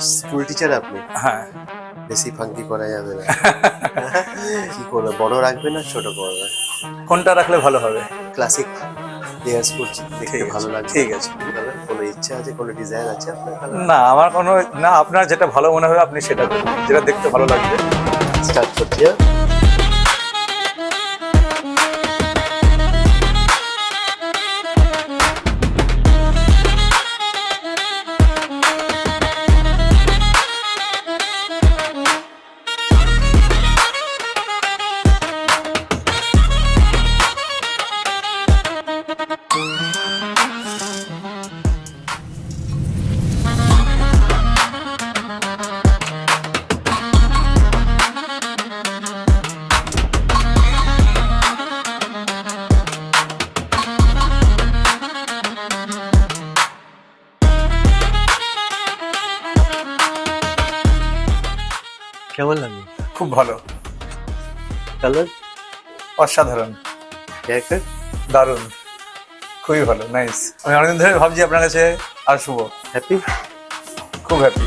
School teacher আপনি? হ্যাঁ। বেশি ফাঙ্কি করা যাবে না। কি করবে, বড় রাখবে না ছোট করবে? কোনটা রাখলে ভালো হবে? ক্লাসিক হেয়ার স্কুল দেখতে ঠিক ভালো আছে, লাগবে। ঠিক আছে। কোনো ইচ্ছা আছে, কোনো ডিজাইন আছে আপনার? না আমার কোনো না, আপনার যেটা ভালো মনে হবে আপনি সেটা করুন, যেটা দেখতে ভালো লাগবে। স্টার্ট করছি। কেমন লাগলো? খুব ভালো, কালার অসাধারণ, ক্যারেক্টার দারুণ, খুবই ভালো, নাইস। আমি অনেকদিন ধরে ভাবছি আপনার কাছে আসবো। হ্যাপি? খুব হ্যাপি।